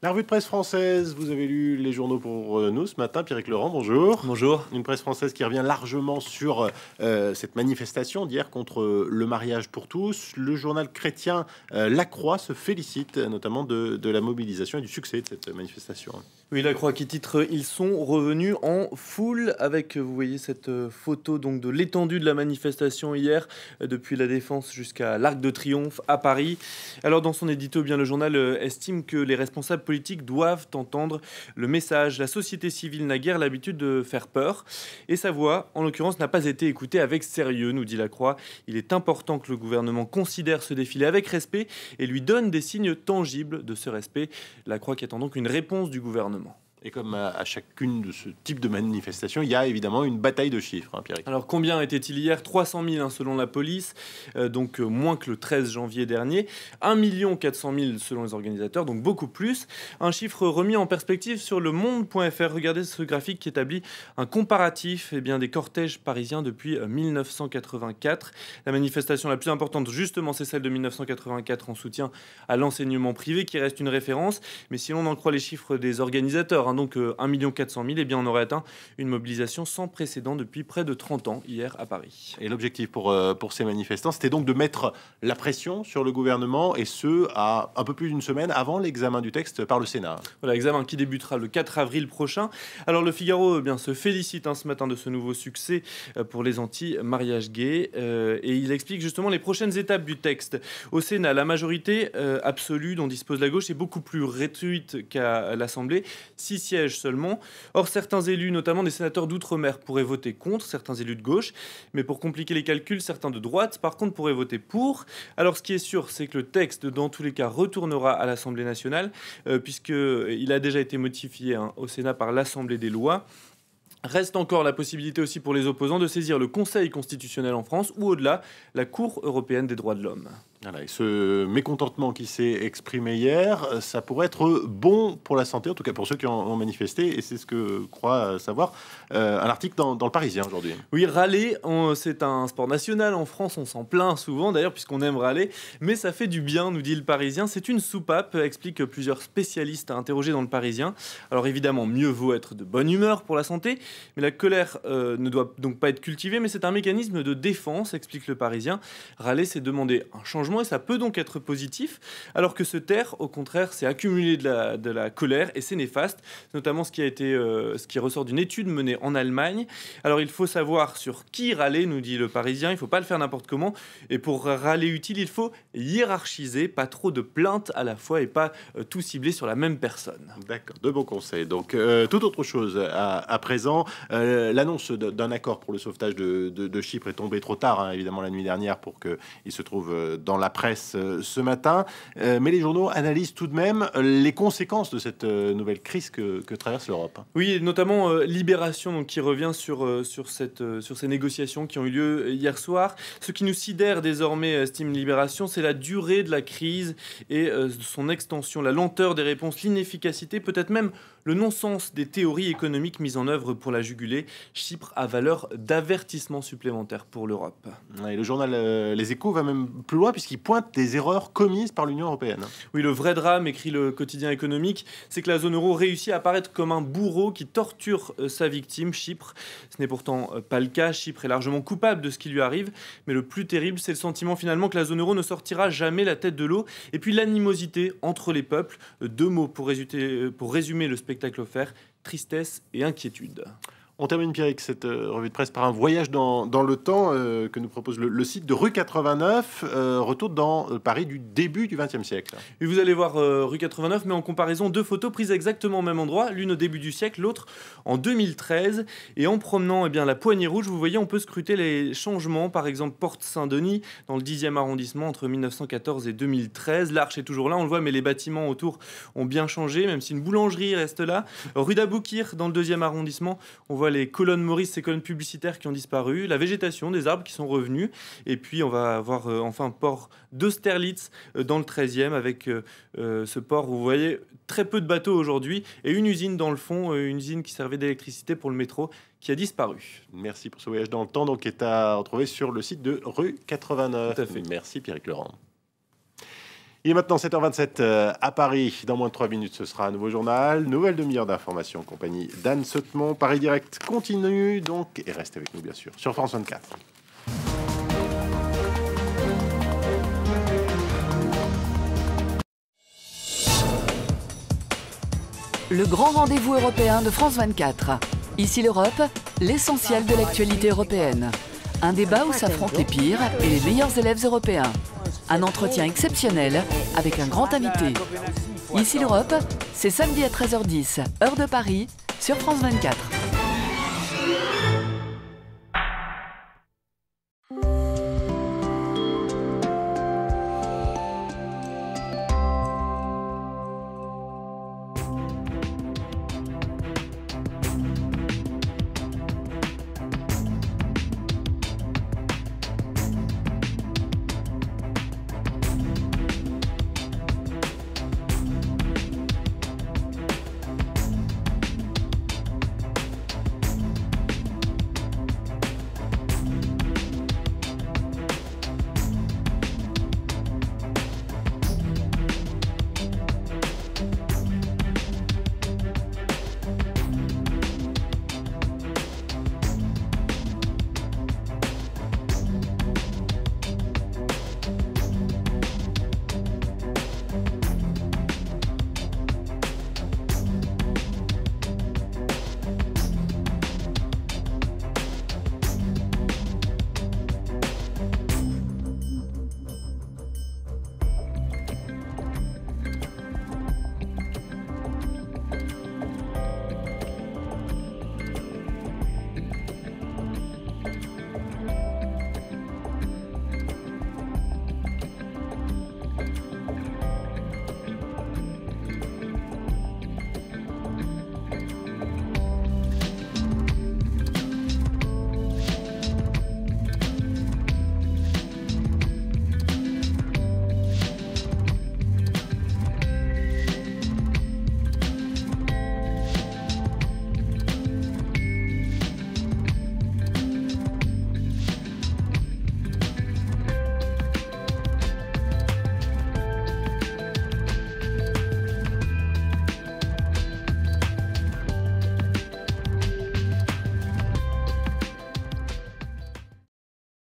La revue de presse française, vous avez lu les journaux pour nous ce matin. Pierrick Laurent, bonjour. Bonjour. Une presse française qui revient largement sur cette manifestation d'hier contre le mariage pour tous. Le journal chrétien La Croix se félicite notamment de la mobilisation et du succès de cette manifestation. Oui, La Croix qui titre « Ils sont revenus en foule » avec, vous voyez, cette photo donc de l'étendue de la manifestation hier, depuis la Défense jusqu'à l'Arc de Triomphe à Paris. Alors dans son édito, bien, le journal estime que les responsables politiques doivent entendre le message. La société civile n'a guère l'habitude de faire peur et sa voix, en l'occurrence, n'a pas été écoutée avec sérieux, nous dit La Croix. Il est important que le gouvernement considère ce défilé avec respect et lui donne des signes tangibles de ce respect. La Croix qui attend donc une réponse du gouvernement. Et comme à chacune de ce type de manifestation, il y a évidemment une bataille de chiffres, hein, Pierrick. Alors combien était-il hier? 300 000 selon la police, donc moins que le 13 janvier dernier. 1 400 000 selon les organisateurs, donc beaucoup plus. Un chiffre remis en perspective sur le monde.fr. Regardez ce graphique qui établit un comparatif des cortèges parisiens depuis 1984. La manifestation la plus importante, justement, c'est celle de 1984 en soutien à l'enseignement privé qui reste une référence. Mais si l'on en croit les chiffres des organisateurs, donc 1 400 000, on aurait atteint une mobilisation sans précédent depuis près de 30 ans hier à Paris. Et l'objectif pour ces manifestants, c'était donc de mettre la pression sur le gouvernement, et ce, à un peu plus d'une semaine avant l'examen du texte par le Sénat. Voilà, examen qui débutera le 4 avril prochain. Alors le Figaro se félicite ce matin de ce nouveau succès pour les anti-mariage gay, et il explique justement les prochaines étapes du texte. Au Sénat, la majorité absolue dont dispose la gauche est beaucoup plus réduite qu'à l'Assemblée. 6 sièges seulement. Or, certains élus, notamment des sénateurs d'outre-mer, pourraient voter contre, certains élus de gauche. Mais pour compliquer les calculs, certains de droite, par contre, pourraient voter pour. Alors, ce qui est sûr, c'est que le texte, dans tous les cas, retournera à l'Assemblée nationale, puisqu'il a déjà été modifié au Sénat par l'Assemblée des lois. Reste encore la possibilité aussi pour les opposants de saisir le Conseil constitutionnel en France ou au-delà, la Cour européenne des droits de l'homme. Voilà, et ce mécontentement qui s'est exprimé hier, ça pourrait être bon pour la santé, en tout cas pour ceux qui ont manifesté, et c'est ce que croit savoir un article dans le Parisien aujourd'hui. Oui, râler, c'est un sport national en France, on s'en plaint souvent d'ailleurs puisqu'on aime râler, mais ça fait du bien, nous dit le Parisien. C'est une soupape, expliquent plusieurs spécialistes interrogés dans le Parisien. Alors évidemment, mieux vaut être de bonne humeur pour la santé, mais la colère ne doit donc pas être cultivée, mais c'est un mécanisme de défense, explique le Parisien. Râler, c'est demander un changement, et ça peut donc être positif, alors que se taire, au contraire, c'est accumuler de la colère, et c'est néfaste, notamment ce qui ressort d'une étude menée en Allemagne. Alors il faut savoir sur qui râler, nous dit le Parisien, il ne faut pas le faire n'importe comment, et pour râler utile, il faut hiérarchiser, pas trop de plaintes à la fois, et pas tout cibler sur la même personne. D'accord, de bons conseils. Donc, toute autre chose à présent, l'annonce d'un accord pour le sauvetage de Chypre est tombée trop tard, hein, évidemment, la nuit dernière, pour qu'il se trouve dans la presse ce matin. Mais les journaux analysent tout de même les conséquences de cette nouvelle crise que traverse l'Europe. Oui, et notamment Libération, donc, qui revient sur ces négociations qui ont eu lieu hier soir. Ce qui nous sidère désormais, estime Libération, c'est la durée de la crise et son extension, la lenteur des réponses, l'inefficacité, peut-être même le non-sens des théories économiques mises en œuvre pour la juguler. Chypre a valeur d'avertissement supplémentaire pour l'Europe. Et le journal Les Échos va même plus loin, puisqu'il pointe des erreurs commises par l'Union européenne. Oui, le vrai drame, écrit le quotidien économique, c'est que la zone euro réussit à apparaître comme un bourreau qui torture sa victime, Chypre. Ce n'est pourtant pas le cas. Chypre est largement coupable de ce qui lui arrive. Mais le plus terrible, c'est le sentiment finalement que la zone euro ne sortira jamais la tête de l'eau. Et puis l'animosité entre les peuples. 2 mots pour résumer le spectacle offert: tristesse et inquiétude. On termine, Pierrick, cette revue de presse par un voyage dans le temps que nous propose le site de Rue 89, retour dans Paris du début du XXe siècle. Et vous allez voir Rue 89, mais en comparaison, 2 photos prises exactement au même endroit, l'une au début du siècle, l'autre en 2013. Et en promenant la Poignée Rouge, vous voyez, on peut scruter les changements. Par exemple, Porte Saint-Denis, dans le 10e arrondissement, entre 1914 et 2013. L'Arche est toujours là, on le voit, mais les bâtiments autour ont bien changé, même si une boulangerie reste là. Rue d'Aboukir, dans le 2e arrondissement, on voit les colonnes Maurice, ces colonnes publicitaires qui ont disparu, la végétation, des arbres qui sont revenus, et puis on va avoir enfin port d'Austerlitz dans le 13e, avec ce port où vous voyez très peu de bateaux aujourd'hui, et une usine dans le fond, une usine qui servait d'électricité pour le métro, qui a disparu. Merci pour ce voyage dans le temps, donc, qui est à retrouver sur le site de Rue 89. Tout à fait. Merci Pierrick Laurent. Il est maintenant 7h27 à Paris. Dans moins de 3 minutes, ce sera un nouveau journal. Nouvelle demi-heure d'information en compagnie d'Anne Sautemont. Paris Direct continue donc et reste avec nous bien sûr sur France 24. Le grand rendez-vous européen de France 24. Ici l'Europe, l'essentiel de l'actualité européenne. Un débat où s'affrontent les pires et les meilleurs élèves européens. Un entretien exceptionnel avec un grand invité. Ici l'Europe, c'est samedi à 13h10, heure de Paris, sur France 24.